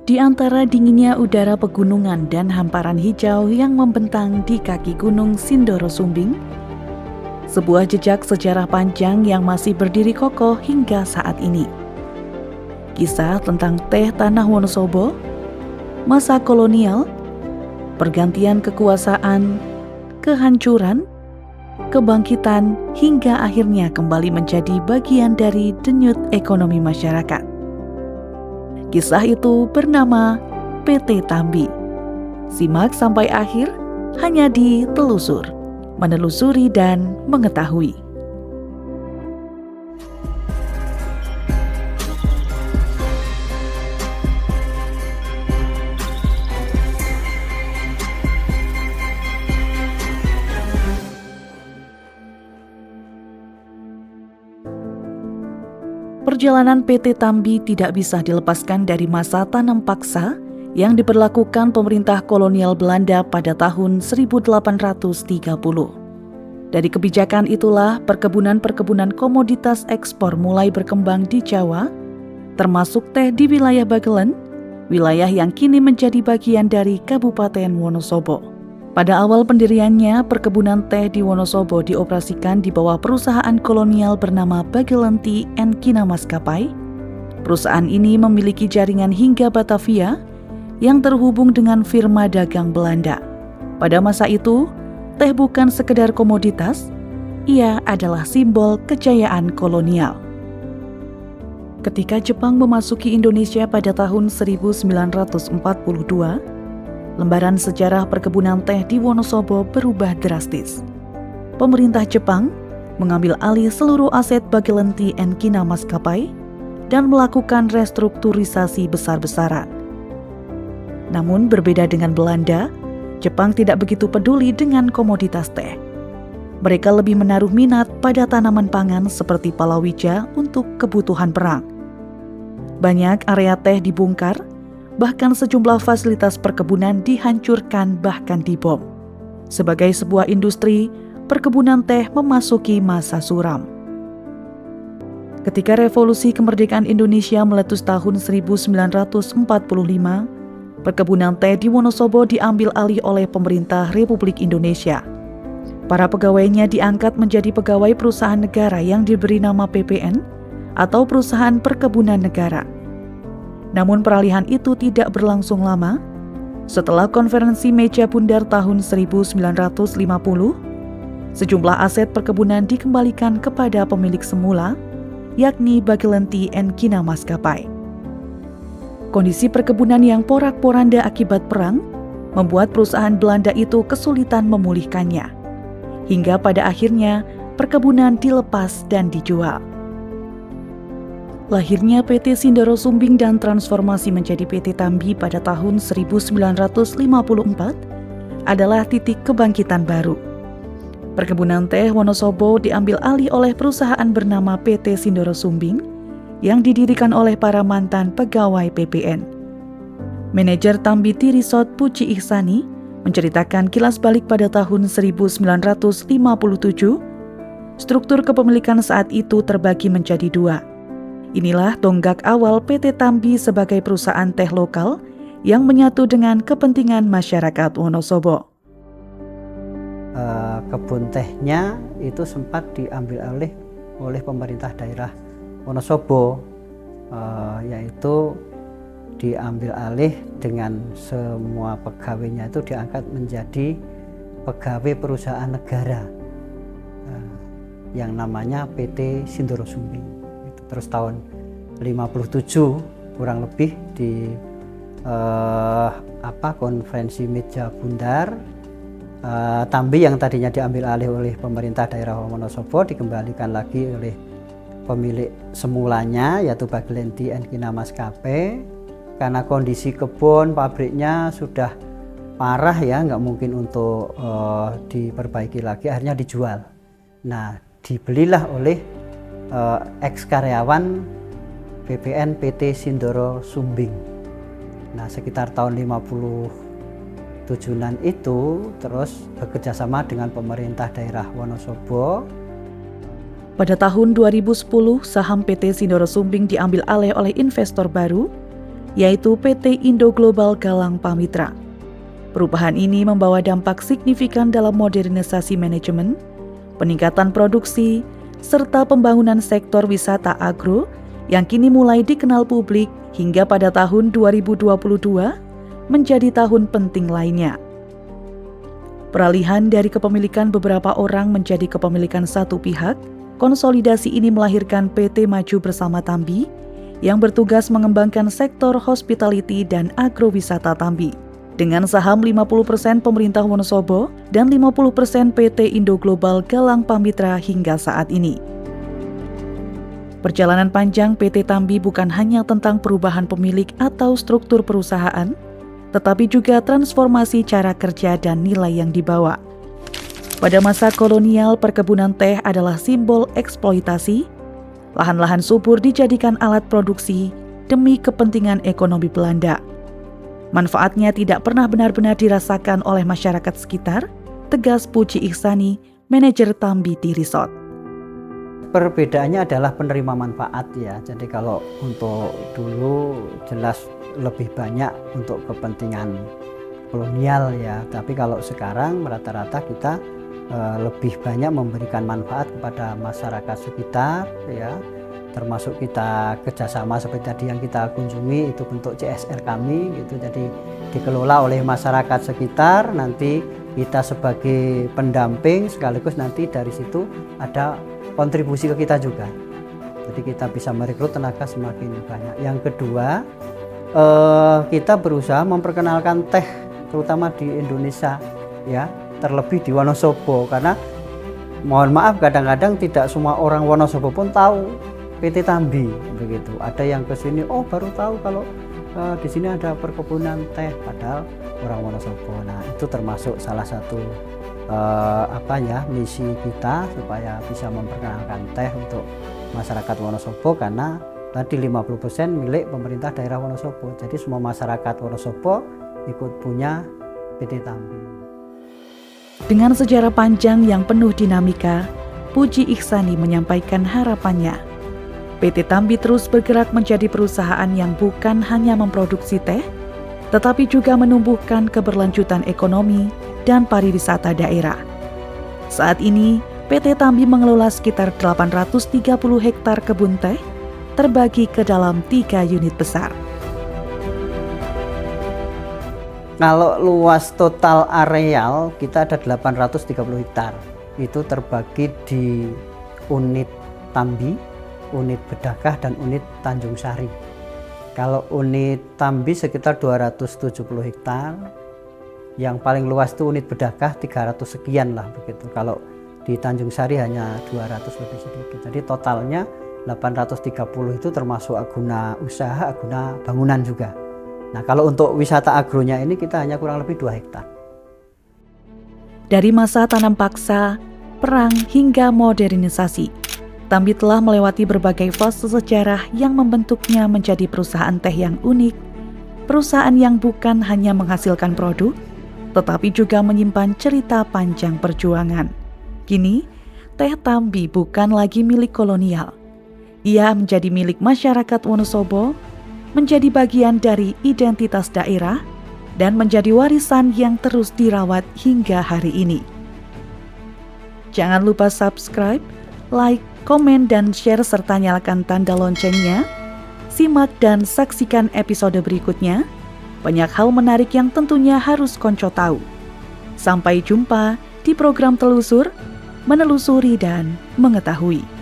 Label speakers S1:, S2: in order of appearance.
S1: Di antara dinginnya udara pegunungan dan hamparan hijau yang membentang di kaki Gunung Sindoro Sumbing, sebuah jejak sejarah panjang yang masih berdiri kokoh hingga saat ini. Kisah tentang teh tanah Wonosobo, masa kolonial, pergantian kekuasaan, kehancuran, kebangkitan, hingga akhirnya kembali menjadi bagian dari denyut ekonomi masyarakat. Kisah itu bernama PT Tambi. Simak sampai akhir hanya di Telusur, Menelusuri dan Mengetahui. Perjalanan PT Tambi tidak bisa dilepaskan dari masa tanam paksa yang diberlakukan pemerintah kolonial Belanda pada tahun 1830. Dari kebijakan itulah perkebunan-perkebunan komoditas ekspor mulai berkembang di Jawa, termasuk teh di wilayah Bagelen, wilayah yang kini menjadi bagian dari Kabupaten Wonosobo. Pada awal pendiriannya, perkebunan teh di Wonosobo dioperasikan di bawah perusahaan kolonial bernama Bagelen Tea and Kina Maskapai. Perusahaan ini memiliki jaringan hingga Batavia yang terhubung dengan firma dagang Belanda. Pada masa itu, teh bukan sekedar komoditas, ia adalah simbol kejayaan kolonial. Ketika Jepang memasuki Indonesia pada tahun 1942, lembaran sejarah perkebunan teh di Wonosobo berubah drastis. Pemerintah Jepang mengambil alih seluruh aset Bagelen Tea and Kina Maskapai dan melakukan restrukturisasi besar-besaran. Namun berbeda dengan Belanda, Jepang tidak begitu peduli dengan komoditas teh. Mereka lebih menaruh minat pada tanaman pangan seperti palawija untuk kebutuhan perang. Banyak area teh dibongkar, bahkan sejumlah fasilitas perkebunan dihancurkan bahkan dibom. Sebagai sebuah industri, perkebunan teh memasuki masa suram. Ketika revolusi kemerdekaan Indonesia meletus tahun 1945, perkebunan teh di Wonosobo diambil alih oleh pemerintah Republik Indonesia. Para pegawainya diangkat menjadi pegawai perusahaan negara yang diberi nama PPN atau Perusahaan Perkebunan Negara. Namun peralihan itu tidak berlangsung lama. Setelah konferensi meja bundar tahun 1950, sejumlah aset perkebunan dikembalikan kepada pemilik semula, yakni Bagelen Tea and Kina Maskapai. Kondisi perkebunan yang porak-poranda akibat perang membuat perusahaan Belanda itu kesulitan memulihkannya. Hingga pada akhirnya perkebunan dilepas dan dijual. Lahirnya PT Sindoro Sumbing dan transformasi menjadi PT Tambi pada tahun 1954 adalah titik kebangkitan baru. Perkebunan teh Wonosobo diambil alih oleh perusahaan bernama PT Sindoro Sumbing yang didirikan oleh para mantan pegawai PPN. Manajer Tambi Tea Resort Puji Ihsani menceritakan kilas balik pada tahun 1957, struktur kepemilikan saat itu terbagi menjadi dua. Inilah tonggak awal PT Tambi sebagai perusahaan teh lokal yang menyatu dengan kepentingan masyarakat Wonosobo.
S2: Kebun tehnya itu sempat diambil alih oleh pemerintah daerah Wonosobo, yaitu diambil alih dengan semua pegawainya itu diangkat menjadi pegawai perusahaan negara yang namanya PT Sindoro Sumbing. Terus tahun 57 kurang lebih di konferensi meja bundar, Tambi yang tadinya diambil alih oleh pemerintah daerah Wonosobo dikembalikan lagi oleh pemilik semulanya, yaitu Bagelen Tea and Kina Maskapai. Karena kondisi kebun pabriknya sudah parah ya, nggak mungkin untuk diperbaiki lagi, akhirnya dijual. Nah, dibelilah oleh ex-karyawan PPN PT Sindoro Sumbing. Nah, sekitar tahun 57-an itu terus bekerjasama dengan pemerintah daerah Wonosobo.
S1: Pada tahun 2010, saham PT Sindoro Sumbing diambil alih oleh investor baru yaitu PT Indo Global Galang Pamitra. Perubahan ini membawa dampak signifikan dalam modernisasi manajemen, peningkatan produksi, serta pembangunan sektor wisata agro yang kini mulai dikenal publik hingga pada tahun 2022 menjadi tahun penting lainnya. Peralihan dari kepemilikan beberapa orang menjadi kepemilikan satu pihak, konsolidasi ini melahirkan PT Maju Bersama Tambi yang bertugas mengembangkan sektor hospitality dan agrowisata Tambi. Dengan saham 50% pemerintah Wonosobo dan 50% PT Indo Global Galang Pamitra hingga saat ini. Perjalanan panjang PT Tambi bukan hanya tentang perubahan pemilik atau struktur perusahaan, tetapi juga transformasi cara kerja dan nilai yang dibawa. Pada masa kolonial, perkebunan teh adalah simbol eksploitasi. Lahan-lahan subur dijadikan alat produksi demi kepentingan ekonomi Belanda. Manfaatnya tidak pernah benar-benar dirasakan oleh masyarakat sekitar, tegas Puji Ihsani, manajer Tambi Tea Resort.
S2: Perbedaannya adalah penerima manfaat ya. Jadi kalau untuk dulu jelas lebih banyak untuk kepentingan kolonial ya. Tapi kalau sekarang rata-rata kita lebih banyak memberikan manfaat kepada masyarakat sekitar ya, termasuk kita kerjasama seperti tadi yang kita kunjungi itu bentuk CSR kami gitu, jadi dikelola oleh masyarakat sekitar, nanti kita sebagai pendamping sekaligus nanti dari situ ada kontribusi ke kita juga, jadi kita bisa merekrut tenaga semakin banyak. Yang kedua, kita berusaha memperkenalkan teh terutama di Indonesia ya, terlebih di Wonosobo, karena mohon maaf kadang-kadang tidak semua orang Wonosobo pun tahu PT Tambi begitu. Ada yang ke sini baru tahu kalau di sini ada perkebunan teh, padahal orang Wonosobo. Nah, itu termasuk salah satu misi kita supaya bisa memperkenalkan teh untuk masyarakat Wonosobo, karena tadi 50% milik pemerintah daerah Wonosobo. Jadi semua masyarakat Wonosobo ikut punya PT Tambi.
S1: Dengan sejarah panjang yang penuh dinamika, Puji Ihsani menyampaikan harapannya. PT Tambi terus bergerak menjadi perusahaan yang bukan hanya memproduksi teh, tetapi juga menumbuhkan keberlanjutan ekonomi dan pariwisata daerah. Saat ini, PT Tambi mengelola sekitar 830 hektar kebun teh, terbagi ke dalam 3 unit besar.
S2: Kalau luas total areal kita ada 830 hektar. Itu terbagi di unit Tambi, unit Bedakah, dan unit Tanjung Sari. Kalau unit Tambi sekitar 270 hektar. Yang paling luas itu unit Bedakah 300 sekian lah begitu. Kalau di Tanjung Sari hanya 200 lebih sedikit. Jadi totalnya 830 itu termasuk guna usaha, guna bangunan juga. Nah, kalau untuk wisata agronya ini kita hanya kurang lebih 2 hektar.
S1: Dari masa tanam paksa, perang hingga modernisasi, Tambi telah melewati berbagai fase sejarah yang membentuknya menjadi perusahaan teh yang unik, perusahaan yang bukan hanya menghasilkan produk, tetapi juga menyimpan cerita panjang perjuangan. Kini, teh Tambi bukan lagi milik kolonial. Ia menjadi milik masyarakat Wonosobo, menjadi bagian dari identitas daerah, dan menjadi warisan yang terus dirawat hingga hari ini. Jangan lupa subscribe, like, komen, dan share serta nyalakan tanda loncengnya. Simak dan saksikan episode berikutnya. Banyak hal menarik yang tentunya harus Konco tahu. Sampai jumpa di program Telusur, Menelusuri dan Mengetahui.